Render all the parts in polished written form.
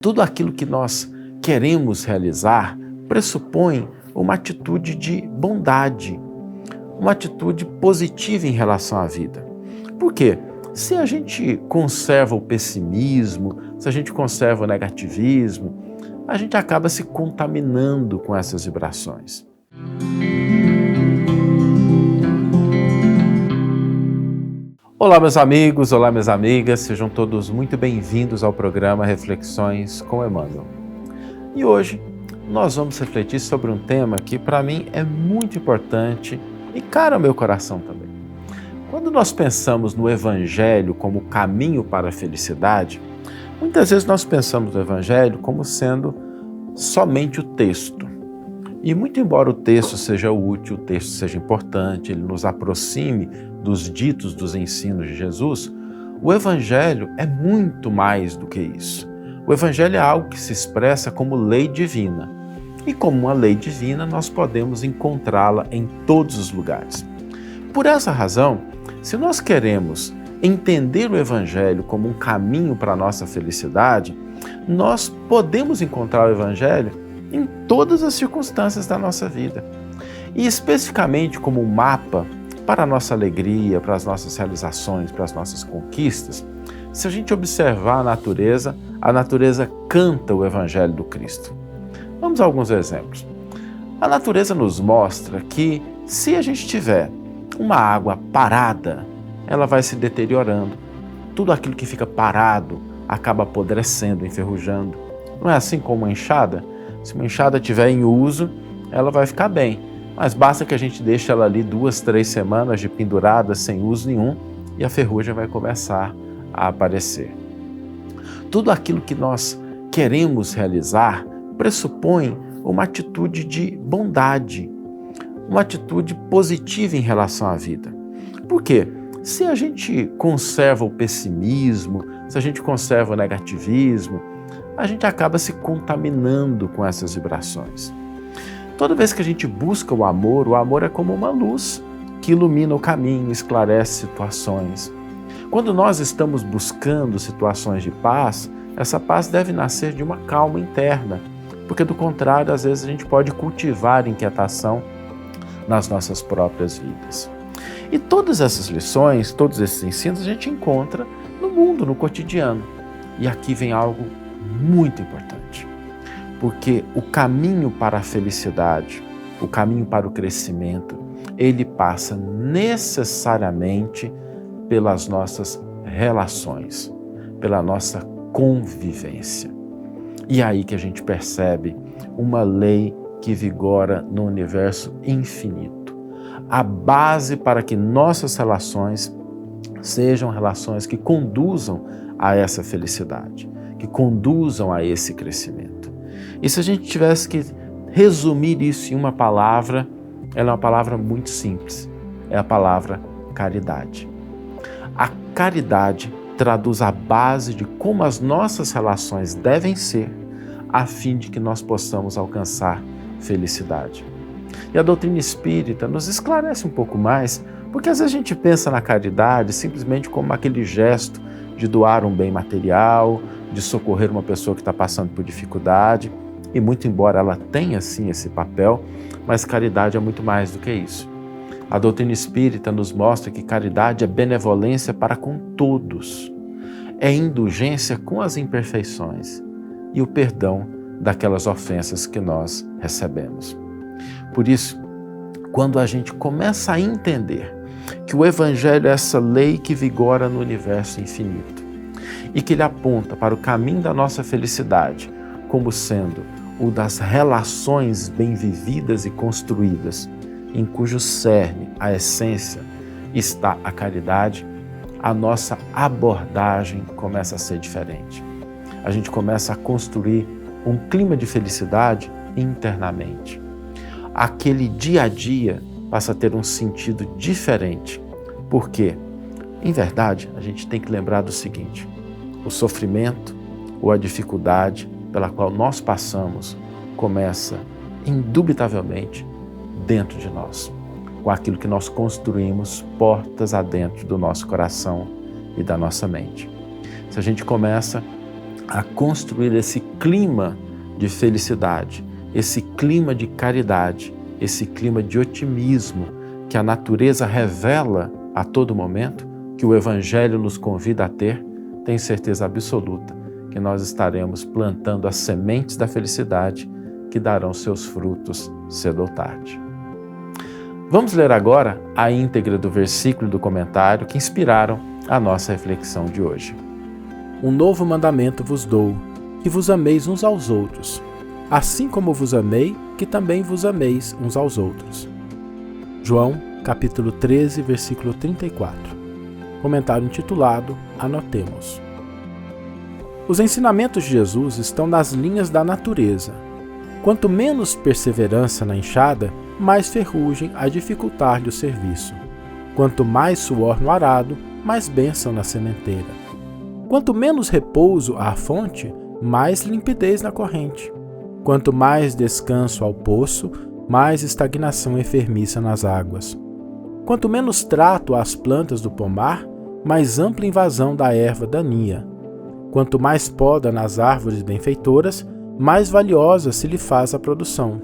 Tudo aquilo que nós queremos realizar pressupõe uma atitude de bondade, uma atitude positiva em relação à vida. Por quê? Se a gente conserva o pessimismo, se a gente conserva o negativismo, a gente acaba se contaminando com essas vibrações. Olá, meus amigos, olá, minhas amigas, sejam todos muito bem-vindos ao programa Reflexões com Emmanuel. E hoje nós vamos refletir sobre um tema que para mim é muito importante e caro ao meu coração também. Quando nós pensamos no Evangelho como caminho para a felicidade, muitas vezes nós pensamos no Evangelho como sendo somente o texto. E muito embora o texto seja útil, o texto seja importante, ele nos aproxime dos ditos, dos ensinos de Jesus, o Evangelho é muito mais do que isso. O Evangelho é algo que se expressa como lei divina. E como uma lei divina, nós podemos encontrá-la em todos os lugares. Por essa razão, se nós queremos entender o Evangelho como um caminho para a nossa felicidade, nós podemos encontrar o Evangelho em todas as circunstâncias da nossa vida. E especificamente como um mapa para a nossa alegria, para as nossas realizações, para as nossas conquistas, se a gente observar a natureza canta o Evangelho do Cristo. Vamos a alguns exemplos. A natureza nos mostra que se a gente tiver uma água parada, ela vai se deteriorando. Tudo aquilo que fica parado acaba apodrecendo, enferrujando. Não é assim como uma enxada? Se uma enxada estiver em uso, ela vai ficar bem. Mas basta que a gente deixe ela ali 2, 3 semanas de pendurada, sem uso nenhum, e a ferrugem vai começar a aparecer. Tudo aquilo que nós queremos realizar pressupõe uma atitude de bondade, uma atitude positiva em relação à vida. Por quê? Se a gente conserva o pessimismo, se a gente conserva o negativismo, a gente acaba se contaminando com essas vibrações. Toda vez que a gente busca o amor é como uma luz que ilumina o caminho, esclarece situações. Quando nós estamos buscando situações de paz, essa paz deve nascer de uma calma interna, porque do contrário, às vezes a gente pode cultivar inquietação nas nossas próprias vidas. E todas essas lições, todos esses ensinos a gente encontra no mundo, no cotidiano. E aqui vem algo muito importante, porque o caminho para a felicidade, o caminho para o crescimento, ele passa necessariamente pelas nossas relações, pela nossa convivência. E é aí que a gente percebe uma lei que vigora no universo infinito. A base para que nossas relações sejam relações que conduzam a essa felicidade, que conduzam a esse crescimento. E se a gente tivesse que resumir isso em uma palavra, ela é uma palavra muito simples, é a palavra caridade. A caridade traduz a base de como as nossas relações devem ser, a fim de que nós possamos alcançar felicidade. E a doutrina espírita nos esclarece um pouco mais, porque às vezes a gente pensa na caridade simplesmente como aquele gesto de doar um bem material, de socorrer uma pessoa que está passando por dificuldade, e muito embora ela tenha sim esse papel, mas caridade é muito mais do que isso. A doutrina espírita nos mostra que caridade é benevolência para com todos, é indulgência com as imperfeições e o perdão daquelas ofensas que nós recebemos. Por isso, quando a gente começa a entender que o Evangelho é essa lei que vigora no universo infinito e que ele aponta para o caminho da nossa felicidade como sendo o das relações bem vividas e construídas, em cujo cerne, a essência, está a caridade, a nossa abordagem começa a ser diferente. A gente começa a construir um clima de felicidade internamente. Aquele dia a dia passa a ter um sentido diferente. Por quê? Em verdade, a gente tem que lembrar do seguinte: o sofrimento ou a dificuldade pela qual nós passamos começa, indubitavelmente, dentro de nós, com aquilo que nós construímos portas adentro do nosso coração e da nossa mente. Se a gente começa a construir esse clima de felicidade, esse clima de caridade, esse clima de otimismo que a natureza revela a todo momento, que o Evangelho nos convida a ter, tenho certeza absoluta que nós estaremos plantando as sementes da felicidade que darão seus frutos cedo ou tarde. Vamos ler agora a íntegra do versículo do comentário que inspiraram a nossa reflexão de hoje. Um novo mandamento vos dou, que vos ameis uns aos outros, assim como vos amei, que também vos ameis uns aos outros. João, capítulo 13, versículo 34. Comentário intitulado Anotemos. Os ensinamentos de Jesus estão nas linhas da natureza. Quanto menos perseverança na enxada, mais ferrugem a dificultar-lhe o serviço. Quanto mais suor no arado, mais bênção na sementeira. Quanto menos repouso à fonte, mais limpidez na corrente. Quanto mais descanso ao poço, mais estagnação enfermiça nas águas. Quanto menos trato às plantas do pomar, mais ampla invasão da erva daninha. Quanto mais poda nas árvores benfeitoras, mais valiosa se lhe faz a produção.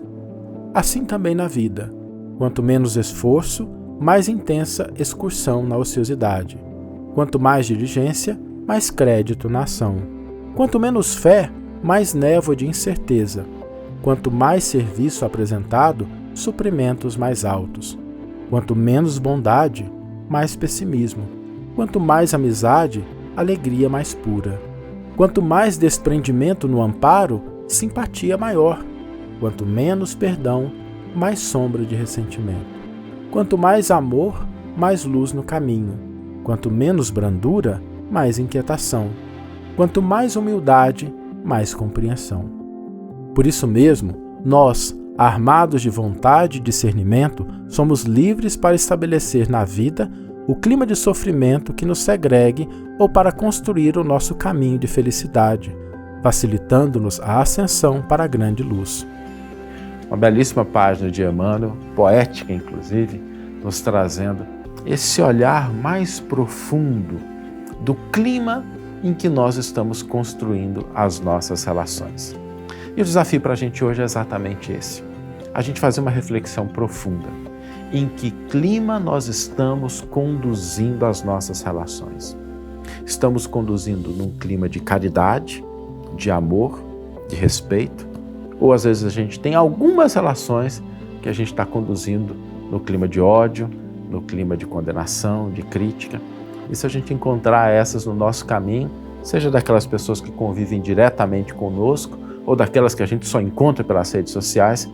Assim também na vida. Quanto menos esforço, mais intensa excursão na ociosidade. Quanto mais diligência, mais crédito na ação. Quanto menos fé, mais névoa de incerteza. Quanto mais serviço apresentado, suprimentos mais altos. Quanto menos bondade, mais pessimismo. Quanto mais amizade, alegria mais pura. Quanto mais desprendimento no amparo, simpatia maior. Quanto menos perdão, mais sombra de ressentimento. Quanto mais amor, mais luz no caminho. Quanto menos brandura, mais inquietação. Quanto mais humildade, mais compreensão. Por isso mesmo, nós, armados de vontade e discernimento, somos livres para estabelecer na vida o clima de sofrimento que nos segregue ou para construir o nosso caminho de felicidade, facilitando-nos a ascensão para a grande luz. Uma belíssima página de Emmanuel, poética inclusive, nos trazendo esse olhar mais profundo do clima em que nós estamos construindo as nossas relações. E o desafio para a gente hoje é exatamente esse. A gente fazer uma reflexão profunda. Em que clima nós estamos conduzindo as nossas relações? Estamos conduzindo num clima de caridade, de amor, de respeito? Ou às vezes a gente tem algumas relações que a gente está conduzindo no clima de ódio, no clima de condenação, de crítica? E se a gente encontrar essas no nosso caminho, seja daquelas pessoas que convivem diretamente conosco ou daquelas que a gente só encontra pelas redes sociais,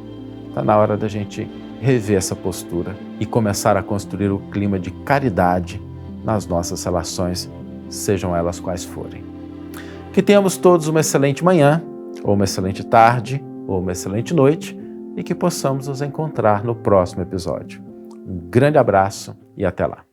está na hora da gente rever essa postura e começar a construir o clima de caridade nas nossas relações, sejam elas quais forem. Que tenhamos todos uma excelente manhã, ou uma excelente tarde, ou uma excelente noite, e que possamos nos encontrar no próximo episódio. Um grande abraço e até lá.